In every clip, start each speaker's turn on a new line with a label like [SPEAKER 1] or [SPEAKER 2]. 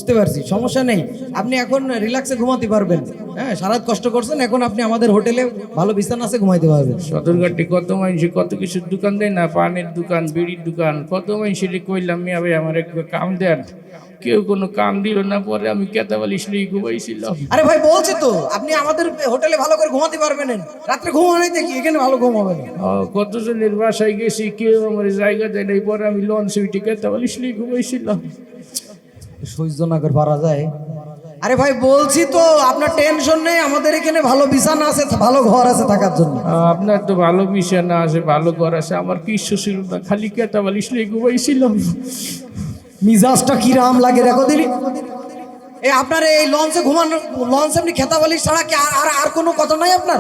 [SPEAKER 1] বুঝতে পারছি, সমস্যা নেই। আপনি এখন রিল্যাক্সে ঘুমাতে পারবেন। হ্যাঁ, সারা রাত কষ্ট করছেন, এখন আপনি আমাদের হোটেলে ভালো বিছানা আছে, ঘুমাইতে পারবেন।
[SPEAKER 2] সদরঘাটে কত মানুষ কত কিছুর দোকান দেয় না, পানের দোকান, বিড়ির দোকান, কত মানুষের কইলাম মিয়া ভাই আমার একটু কাম দেন, কেউ কোনো কাম দিল না। পরে আমি কেতাবালিশ নিয়ে ঘুমাইছিলাম।
[SPEAKER 1] আরে ভাই বলছি তো, আপনি আমাদের হোটেলে ভালো করে ঘুমাতে পারবেন। রাত্রে ঘুমানোই দেখি, এখানে ভালো ঘুম হবে না।
[SPEAKER 2] কতজনের বাসায় গেছি, কেউ আমার জায়গা দেয় নাই। পরে আমি লঞ্চে উঠে কেতাবালিশ নিয়ে ঘুমাইছিলাম।
[SPEAKER 1] সহ্য না করে পারা যায়? আরে ভাই বলছি তো, আপনার টেনশন নেই, আমাদের এখানে ভালো বিছানা আছে, ভালো ঘর আছে থাকার জন্য।
[SPEAKER 2] আপনার তো ভালো বিছানা আছে, ভালো ঘর আছে, আমার কিছু ছিল না, খালি কেতাবালিশ নিয়ে ঘুমাইছিলাম।
[SPEAKER 1] মিজাজটা কিরাম লাগে দেখো দিলি। আপনার এই লঞ্চে ঘুমানো, লঞ্চে আপনি খেতাবালি ছাড়া কি আর কোনো কথা নাই আপনার?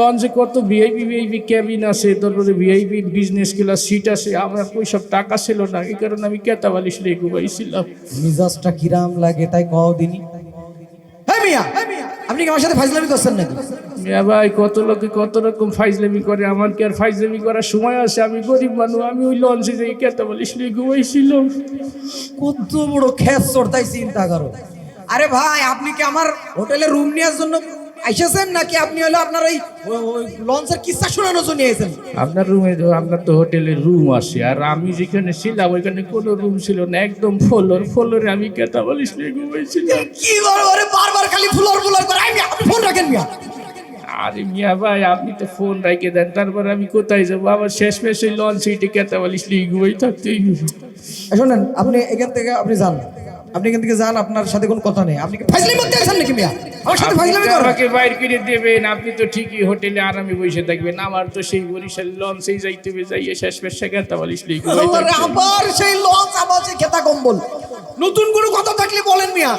[SPEAKER 2] লঞ্চে কত ভিআইপি ক্যাবিন আছে, তারপরে ভিআইপি বিজনেস ক্লাস সিট আছে। আমার ওইসব টাকা ছিল না, এই কারণে আমি কেতাবালিশ নিয়ে ঘুমাইছিলাম।
[SPEAKER 1] মিজাজটা কিরাম লাগে তাই কও দিনি। হ্যাঁ মিয়া, আপনি কি আমার সাথে ফাইজলামি করছেন নাকি?
[SPEAKER 2] মিয়া ভাই, কত লোকে কত রকম ফাইজলামি করে, আমার কি আর ফাইজলামি করার সময় আছে? আমি গরিব মানুষ, আমি ওই লঞ্চে যাই কেতাবালিশ নিয়ে ঘুমাইছিলাম।
[SPEAKER 1] কত বড় খেস চড়তাই চিন্তা করো। আরে ভাই, আপনি কি আমার হোটেলে রুম নেওয়ার জন্য আইসেছেন নাকি আপনি হলো আপনার ওই লঞ্চের কিস্সা শোনানোর জন্য এসেছেন?
[SPEAKER 2] আপনার রুমে, আপনার তো হোটেলে রুম আছে, আর আমি যেখানে ছিলাম ওইখানে কোনো রুম ছিল না, একদম ফ্লোরে আমি কেতাবালিশ নিয়ে ঘুমাইছিলাম।
[SPEAKER 1] কি করে বারবার খালি ফ্লোর করে? আপনি ফোন রাখেন মিয়া।
[SPEAKER 2] আরে মিয়া ভাই, আপনি তো ফোন রেখে দেন, তারপর আমি কোথায় যাবো? আমার শেষমেশ ওই লঞ্চ সিটে কেতাবালিশ নিয়ে ঘুমাই থাকতেই।
[SPEAKER 1] শোনেন, আপনি এখান থেকে আপনি যান, আপনি এখান থেকে যান, আপনার সাথে কোনো কথা নেই। আপনি কি ফাইজলামি করতে আছেন নাকি মিয়া? আমার সাথে ফাইজলামি করেন?
[SPEAKER 2] আমাকে বাইর করে দেবেন, আপনি তো ঠিকই হোটেলে আরামে বসে থাকবেন, আমার তো সেই বরিশাল লঞ্চেই যাইতে হবে, যাইয়ে শেষমেশ কেতাবালিশ নিয়ে ঘুমাই থাকতে।
[SPEAKER 1] আবার সেই লঞ্চ, আবার সেই খেতা কম্বল। নতুন কোনো কথা থাকলে বলেন মিয়া।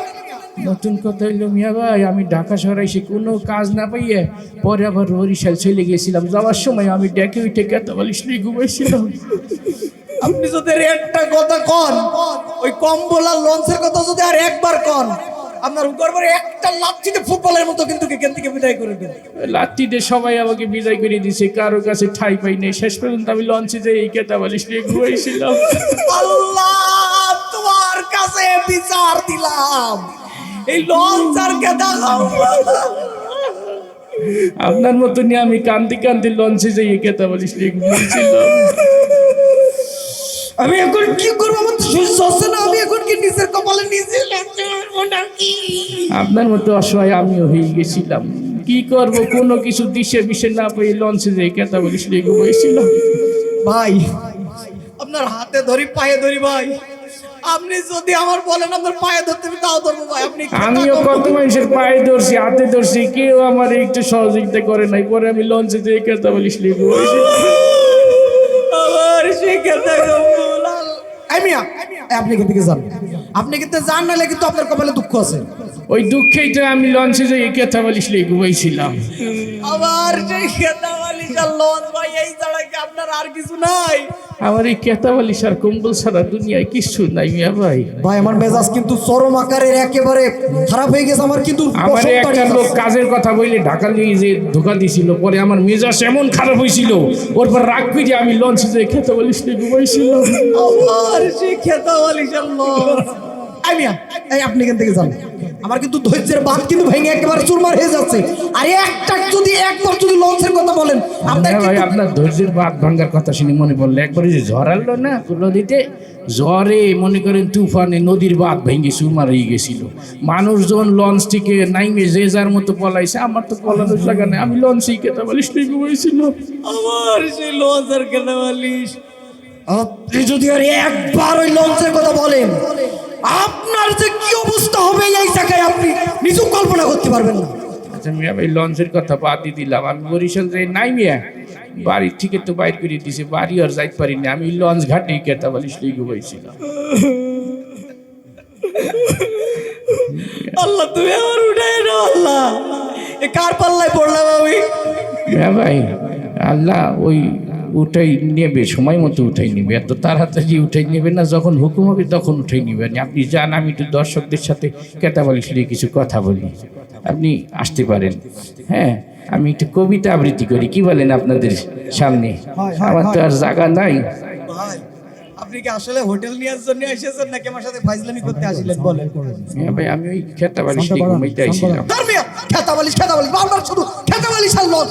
[SPEAKER 2] নতুন কথা হইলো মিয়া ভাই, আমি ঢাকা শহরে এসে কোনো কাজ না পাইয়ে পরে আবার বরিশাল চলে গেছিলাম। যাওয়ার সময় আমি ডেকে উঠে কেতাবালিশ নিয়ে ঘুমাইছিলাম।
[SPEAKER 1] আপনি যদি একটা কথা কন, ওই কম্বল আর লঞ্চের কথা যদি আর একবার কন, আপনার উপরে একটা লাঠিতে ফুটবলের মতো কিন্তু এখান থেকে বিদায় করে দেন।
[SPEAKER 2] লাঠিতে সবাই আমাকে বিদায় করে দিয়েছে, কারো কাছে ঠাই পাই নাই। শেষ পর্যন্ত আমি লঞ্চে যাই এই কেতাবালিশ নিয়ে ঘুমাইছিলাম।
[SPEAKER 1] আল্লাহ, তোমার কাছে বিচার দিলাম, এই লঞ্চ আর কেতা।
[SPEAKER 2] আপনার মতো নিয়ে আমি কান্দি কান্দি লঞ্চে যাই এই কেতাবালিশ নিয়ে ঘুমাইছিলাম।
[SPEAKER 1] আমি এখন কি করবো? আমার সুস্থ হচ্ছে না। আমি এখন কি নিজের কপালে নিজে লাগতে পারবো নাকি?
[SPEAKER 2] আপনার মতো অসহায় আমিও হয়ে গেছিলাম। কি করব, কোনো কিছু দিশে বিশে না পেয়ে লঞ্চে যাই কেতাবালিশ নিয়ে ঘুমাইছিলাম।
[SPEAKER 1] ভাই, আপনার হাতে ধরি, পায়ে ধরি ভাই। আপনি যদি আমার বলেন আপনার পায়ে ধরতে, আমি তাও ধরবো ভাই। আপনি
[SPEAKER 2] আমিও কত মানুষের পায়ে ধরছি, হাতে ধরছি, কেউ আমার একটু সহযোগিতা করে নাই। পরে আমি লঞ্চে যাই কেতাবালিশ নিয়ে ঘুমাইছিলাম।
[SPEAKER 1] আবার সে খেতা কম্বল। আপনি এখান থেকে যান, আপনি কিন্তু যান, নাহলে কিন্তু আপনার কপালে দুঃখ আছে।
[SPEAKER 2] ওই দুঃখেই তো আমি লঞ্চে যাই কেতাবালিশ নিয়ে ঘুমাইছিলাম।
[SPEAKER 1] আবার সেই খেতাবালিশ আর লঞ্চ ভাই, এই ছাড়া কি আপনার আর কিছু নাই?
[SPEAKER 2] আমার এই কেতাবালিশ আর কম্বল ছাড়া দুনিয়ায় কিছু নাই মিয়া ভাই।
[SPEAKER 1] ভাই আমার মেজাজ কিন্তু চরম আকারের একেবারে খারাপ হয়ে গেছে। আমার কিন্তু
[SPEAKER 2] আমার একটা লোক কাজের কথা বলে ঢাকা নিয়ে যে ধোকা দিছিল, পরে আমার মেজাজ এমন খারাপ হয়েছিল, ওর পর রাগ করে আমি লঞ্চে যাই কেতাবালিশ নিয়ে ঘুমাইছিলাম।
[SPEAKER 1] আবার সেই খেতাবালিশ আর লঞ্চ। আপনি এখান থেকে যান, আমার কিন্তু ধৈর্যের বাঁধ কিন্তু ভেঙে একেবারে চুরমার হয়ে যাচ্ছে। আর একবার যদি লঞ্চের কথা বলেন,
[SPEAKER 2] ভাই আপনার ধৈর্যের বাঁধ ভাঙ্গার কথা শুনে মনে পড়লো, একবারে যে ঝড় আনলো না নদীতে, ঝড়ে মনে করেন তুফানে নদীর বাঁধ ভেঙে চুরমার হয়ে গেছিল। মানুষজন লঞ্চ থেকে নাইমে যে যার মতো পলাইছে, আমার তো পলানোর জায়গা নেই, আমি লঞ্চেই কেতাবালিশ নিয়ে ঘুমাইছিলাম।
[SPEAKER 1] আমার সেই লঞ্চ আর কেতাবালিশ। আপনি যদি আর একবার ওই লঞ্চের কথা বলেন, আপনার যে কি অবস্থা হবে এই জায়গায় আপনি নিজেও কল্পনা করতে পারবেন না।
[SPEAKER 2] আচ্ছা মিয়া ভাই, লঞ্চের কথা বাদই দিলাম, আমি বরিশাল যাই নাই মিয়া, বাড়ির থেকে তো বাইর করে দিছে, বাড়ি আর যাইতে পারিনি, আমি লঞ্চ ঘাটে কেতাবালিশ নিয়ে ঘুমাইছিলাম।
[SPEAKER 1] আল্লাহ, তুমি আমার উঠাই না আল্লাহ, এ কার পাল্লায় পড়লাম আমি?
[SPEAKER 2] মিয়া ভাই, আল্লাহ ওই উঠাই নেবে, সময় মতো উঠাই নেবে, এত তাড়াতাড়ি উঠাই নেবে না, যখন হুকুম হবে তখন উঠাই নেবেন। আপনি যান, আমি একটু দর্শকদের সাথে কেতাবালিশ নিয়ে কিছু কথা বলি, আপনি আসতে পারেন। হ্যাঁ, আমি একটু কবিতা আবৃত্তি করি, কি বলেন আপনাদের সামনে? আমার তো আর জায়গা নাই।
[SPEAKER 1] আপনি কি আসলে হোটেল নেওয়ার জন্য এসেছেন নাকি আমার সাথে ফাইজলামি করতে আসলেন বলেন?
[SPEAKER 2] হ্যাঁ ভাই, আমি ওই খেতা বালিশ দিয়ে ঘুমাইতে আইছিলাম।
[SPEAKER 1] ধর্মিয়া খেতা বালিশ বারবার শুধু খেতা বালিশ আর লজ।